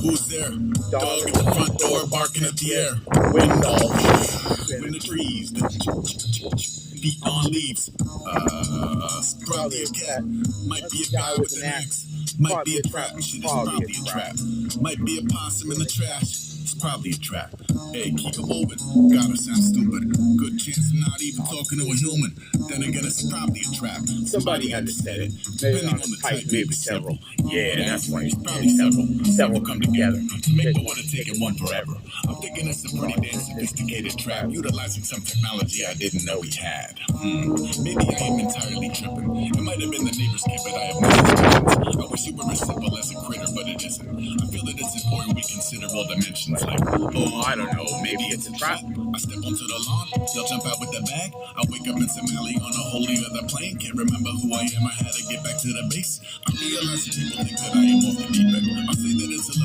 Who's there? Dog at the front door barking at the air. Wind all in the trees. Feet on leaves. Probably a cat. Might be a guy with an axe. Might be a trap. Shit, it's probably a trap. Might be a possum in the trash. It's probably a trap. Hey, keep it moving. Gotta sound stupid. Good chance I'm not even talking to a human. Then again, it's probably a trap. Somebody had to set it. Depending on the type, maybe several. Yeah, that's right. It's probably several. Several come together to make the one and take it one forever. I'm thinking it's a pretty damn sophisticated trap, utilizing some technology I didn't know we had. Maybe I am entirely tripping. It might have been the neighbor's kid, but I have no suspicions. I wish it were as simple as a critter, but it isn't. I feel that it's important we consider all dimensions. Like, oh, I don't know, maybe it's a trap. I step onto the lawn, they'll jump out with the bag. I wake up in some alley on a wholly other plane. Can't remember who I am, I had to get back to the base. I realize people think that I am off the deep end. I say that it's a